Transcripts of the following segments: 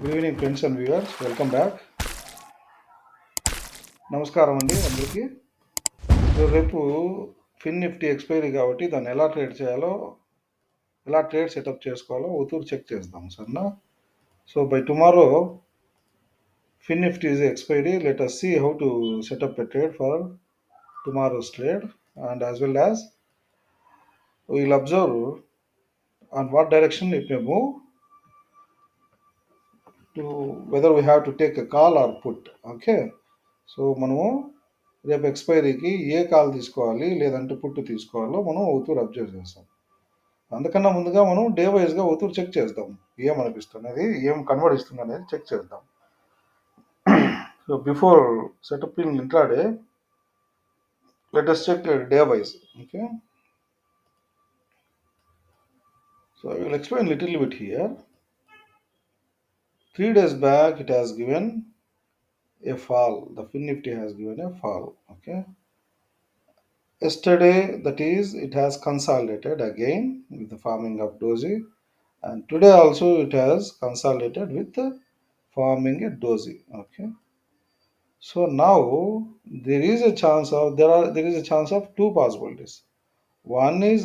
Good evening friends and viewers, welcome back. నమస్కారం అండి అందరికీ. రేపు నిఫ్టీ ఎక్స్పైరీ కాబట్టి దాన్ని ఎలా ట్రేడ్ చేయాలో, ఎలా ట్రేడ్ సెటప్ చేసుకోవాలో ఒకతూరు చెక్ చేద్దాం సరేనా. So by tomorrow Nifty is expiry. Let us see how to set up a trade for tomorrow's trade, and as well as we will observe on what direction it may move, to whether we have to take a call or put. Okay, so మనము రేపు ఎక్స్పైరీకి ఏ call తీసుకోవాలి లేదంటే పుట్టు తీసుకోవాలో మనం అవుతూరు observe చేస్తాం. అందుకన్నా ముందుగా మనం డే వైజ్గా అవుతూరు చెక్ చేద్దాం, ఏమనిపిస్తుంది, ఏం కన్వర్ట్ ఇస్తుంది అనేది చెక్ చేద్దాం. So before setup in intraday, let us check day wise. Okay, so I will explain little bit here. 3 days back it has given a fall. The Finnifty has given a fall. Okay, yesterday, that is, it has consolidated again with the forming of doji, and today also it has consolidated with forming a doji. Okay, so now there is a chance of two possibilities. One is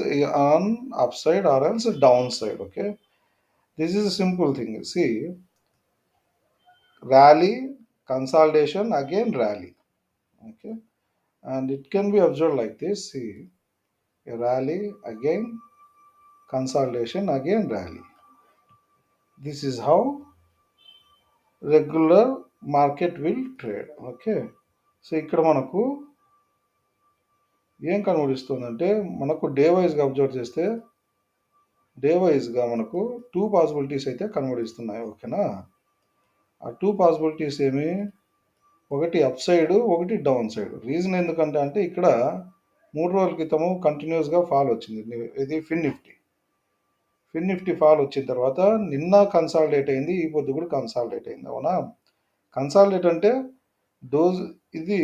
on upside or else downside. Okay, this is a simple thing. See, rally, consolidation, again rally. Okay, and it can be observed like this. See, a rally, again consolidation, again rally. This is how regular market will trade. Okay, so ఇక్కడ మనకు ఏం కనబడిస్తుందంటే, మనకు day వైజ్గా observe చేస్తే day వైజ్గా మనకు two possibilities అయితే కనబడిస్తున్నాయి. ఓకేనా, ఆ టూ పాసిబిలిటీస్ ఏమి, ఒకటి అప్ సైడ్, ఒకటి డౌన్ సైడ్. రీజన్ ఎందుకంటే అంటే ఇక్కడ 3 రోజుల క్రితము కంటిన్యూస్గా ఫాల్ వచ్చింది. ఇది నిఫ్టీ ఫాల్ వచ్చిన తర్వాత నిన్న కన్సాలిడేట్ అయింది, ఈ పొద్దు కూడా కన్సాలిడేట్ అయింది. అవునా, కన్సాలిడేట్ అంటే డోజ్, ఇది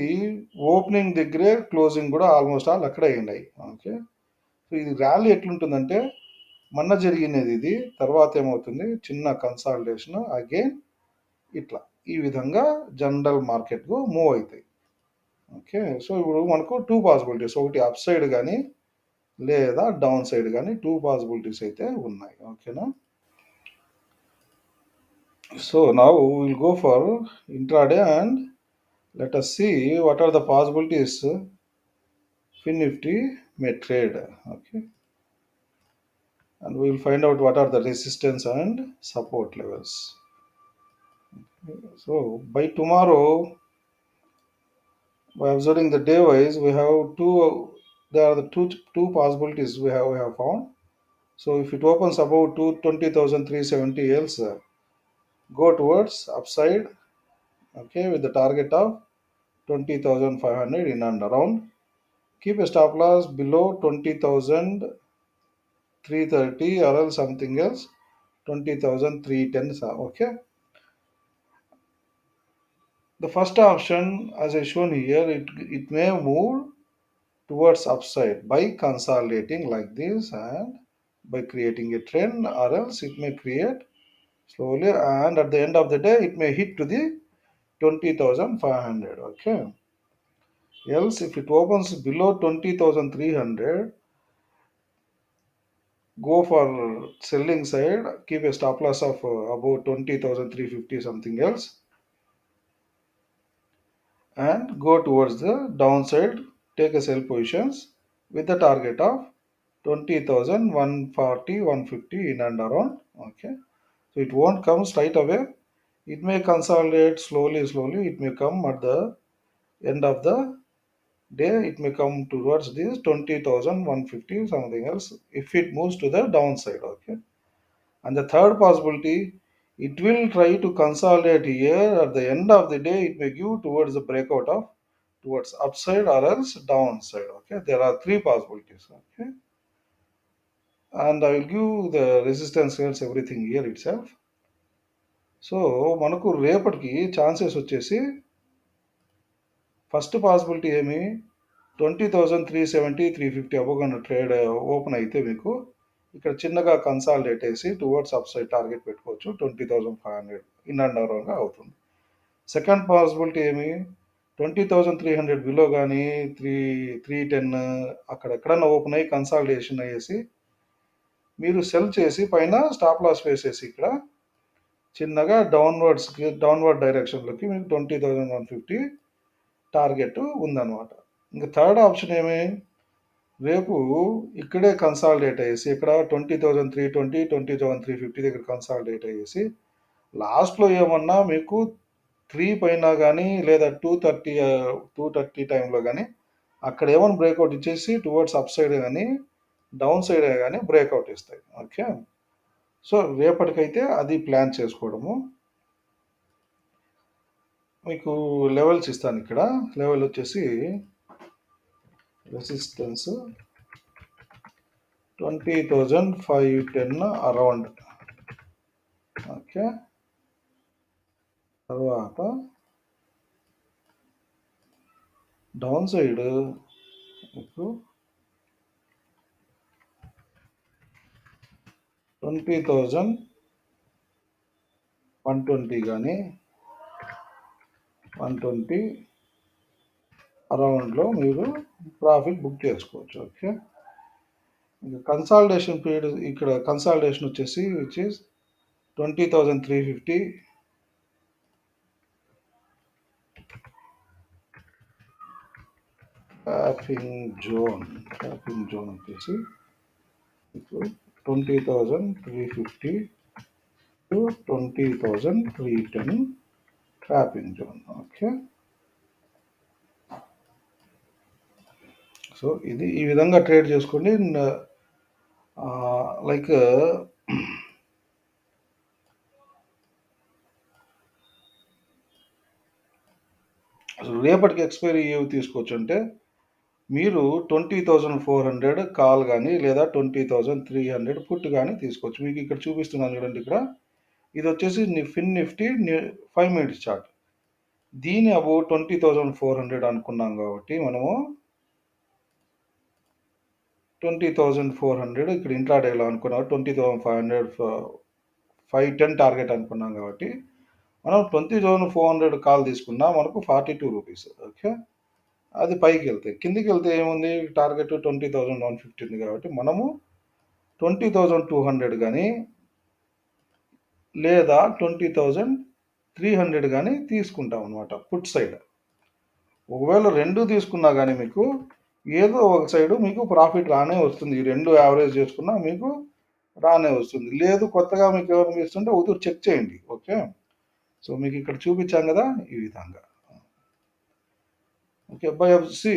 ఓపెనింగ్ దగ్గరే క్లోజింగ్ కూడా ఆల్మోస్ట్ ఆల్ అక్కడే అయినాయి. ఓకే, సో ఇది ర్యాలీ ఎట్లుంటుందంటే, మొన్న జరిగినది ఇది, తర్వాత ఏమవుతుంది, చిన్న కన్సాలిడేషన్, అగైన్ ఇట్లా ఈ విధంగా జనరల్ మార్కెట్కు మూవ్ అవుతాయి. ఓకే, సో ఇప్పుడు మనకు టూ పాసిబిలిటీస్, ఒకటి అప్ సైడ్ కానీ లేదా డౌన్ సైడ్ కానీ టూ పాసిబిలిటీస్ అయితే ఉన్నాయి. ఓకేనా, so now will go for intraday and let us see what are the possibilities Finnifty may trade. Okay, and we will find out what are the resistance and support levels. So by tomorrow, by observing the day wise, we have there are the two possibilities we have found. So if it opens about 20,370 else, go towards upside. Okay, with the target of 20,500 in and around. Keep a stop loss below 20,330 or else something else 20,310. Okay, the first option, as I shown here, it may move towards upside by consolidating like this and by creating a trend, or else it may create slowly, and at the end of the day it may hit to the 20,500. Okay, else if it opens below 20,300, go for selling side, keep a stop loss of about 20,350 something else, and go towards the downside, take a sell positions with the target of 20,140 150 in and around. Okay, so it won't come straight away, it may consolidate slowly, it may come at the end of the day, it may come towards this 20,150 something else if it moves to the downside. Okay, and the third possibility, it will try to consolidate here, at the end of the day it may give towards the breakout of towards upside or else downside. Okay, there are three possibilities. Okay, and I will give the resistance levels, everything here itself. So మనకు రేపటికి chances వచ్చేసి, first possibility ఏమి, 20,370 350 అవ్వకుండా trade open అయితే మీకు ఇక్కడ చిన్నగా consolidate చేసి టువర్డ్స్ అప్ సైడ్ టార్గెట్ పెట్టుకోవచ్చు 20,500 ఇన్ అండ్ అరౌండ్గా అవుతుంది. సెకండ్ పాసిబిలిటీ ఏమి, 20,300 బిలో కానీ 310 అక్కడ ఎక్కడన్నా ఓపెన్ అయ్యి కన్సాలిడేషన్ అయ్యేసి మీరు సెల్ చేసి పైన స్టాప్ లాస్ వేసేసి ఇక్కడ చిన్నగా డౌన్వర్డ్ డైరెక్షన్లోకి మీకు 20,150 టార్గెట్ ఉందన్నమాట. ఇంకా థర్డ్ ఆప్షన్ ఏమి, రేపు ఇక్కడే కన్సాలిడేట్ అయ్యేసి ఇక్కడ 20,320 20,350 దగ్గర కన్సాలిడేట్ అయ్యేసి లాస్ట్లో ఏమన్నా మీకు 3 పైన కానీ లేదా 230 టైంలో కానీ అక్కడ ఏమైనా బ్రేక్అవుట్ ఇచ్చేసి టువర్డ్స్ అప్ సైడ్ కానీ డౌన్ సైడ్ కానీ బ్రేక్అవుట్ ఇస్తాయి. ఓకే, సో రేపటికైతే అది ప్లాన్ చేసుకోవడము. మీకు లెవెల్స్ ఇస్తాను. ఇక్కడ లెవెల్ వచ్చేసి రెసిస్టెన్స్ 20,510 అరౌండ్. ఓకే, తర్వాత డౌన్ సైడ్ మీకు 20,120 కానీ 120 అరౌండ్లో మీరు ప్రాఫిట్ బుక్ చేసుకోవచ్చు. ఓకే, కన్సాలిడేషన్ పీరియడ్ ఇక్కడ కన్సాలిడేషన్ వచ్చేసి విచ్ ఈస్ 20,350 ట్యాపింగ్ జోన్ వచ్చేసి 20,350 to 20,310 tapping zone. Okay, so ఇది ఈ విధంగా ట్రేడ్ చేసుకోండి. లైక్ రేపటికి ఎక్స్పైరీ ఏవి తీసుకోవచ్చు అంటే మీరు 20,400 కాల్ కానీ లేదా 20,300 పుట్ కానీ తీసుకోవచ్చు. మీకు ఇక్కడ చూపిస్తున్నాను చూడండి. ఇక్కడ ఇది వచ్చేసి Finnifty 5 minutes చార్ట్. దీని అబౌట్ 20,400 అనుకున్నాం కాబట్టి మనము 20,400 ఇక్కడ ఇంట్రాడేలో అనుకున్నాం. 20,500 510 టార్గెట్ అనుకున్నాం కాబట్టి మనం 20,400 కాల్ తీసుకున్నా మనకు 42 రూపీస్. ఓకే, అది పైకి వెళ్తే, కిందికి వెళ్తే ఏముంది, టార్గెట్ 20,150 ఉంది కాబట్టి మనము 20,200 కానీ లేదా 20,300 కానీ తీసుకుంటాం అనమాట పుట్ సైడ్. ఒకవేళ రెండు తీసుకున్నా కానీ మీకు ఏదో ఒక సైడు మీకు ప్రాఫిట్ రానే వస్తుంది. ఈ రెండు యావరేజ్ చేసుకున్నా మీకు రానే వస్తుంది. లేదు కొత్తగా మీకు ఎవరు ఇస్తుంటే ఉదురు చెక్ చేయండి. ఓకే, సో మీకు ఇక్కడ చూపించాం కదా ఈ విధంగా. Okay, bye see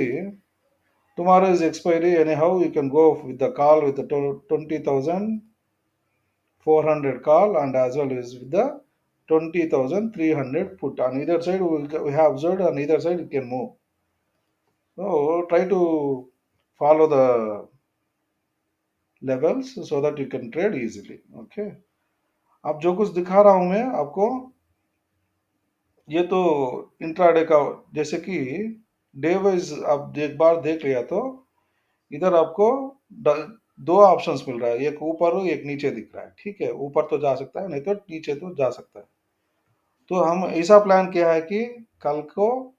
tomorrow is expiry, anyhow you can go with the call with the 20,400 call and as well as with the 20,300 put. On either side we have observed, on either side it can move. So try to follow the levels so that you can trade easily. Okay, अब जो कुछ दिखा रहा हूं मैं आपको, ये तो इंट्राडे का, जैसे कि डे वाइज आप एक बार देख लिया तो इधर आपको दो ऑप्शंस मिल रहा है, एक ऊपर एक नीचे दिख रहा है. ठीक है, ऊपर तो जा सकता है, नहीं तो नीचे तो जा सकता है. तो हम ऐसा प्लान किया है कि कल को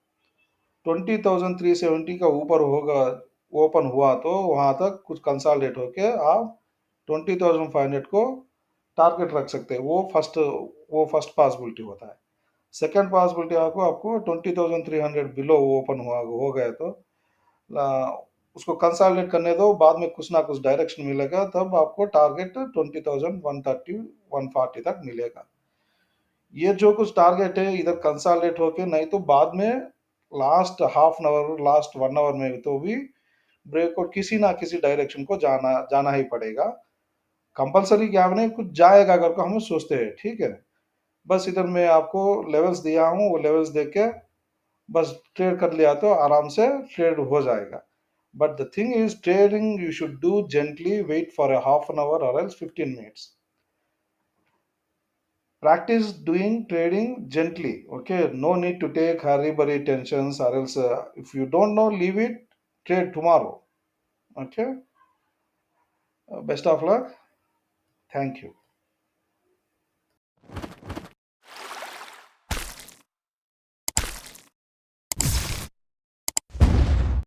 20,370 का ऊपर होगा, ओपन हुआ तो वहां तक कुछ कंसोलिडेट होके आप 20,500 को टारगेट रख सकते हैं. वो फर्स्ट पॉसिबिलिटी होता है. सेकंड पॉसिबिलिटी आपको 20,300 बिलो ओपन हो गया तो उसको कंसोलिडेट करने दो, बाद में कुछ ना कुछ डायरेक्शन मिलेगा, तब आपको टारगेट 20,130 140 तक मिलेगा. ये जो कुछ टारगेट है इधर कंसोलिडेट होके, नहीं तो बाद में last half an hour last 1 hour में तो भी ब्रेकआउट किसी ना किसी डायरेक्शन को जाना ही पड़ेगा. कंपलसरी गैप नहीं, कुछ जाएगा अगर को हम सोचते हैं. ठीक है, बस इधर मैं आपको लेवल्स दिया हूँ, वो लेवल्स देख के बस ट्रेड कर लिया तो आराम से ट्रेड हो जाएगा. But the thing is, trading you should do gently, wait for a half an hour or else 15 minutes. Practice doing trading gently. Okay, no need to take hurry tensions or else if you don't know, leave it, trade tomorrow. Okay, best of luck. Thank you.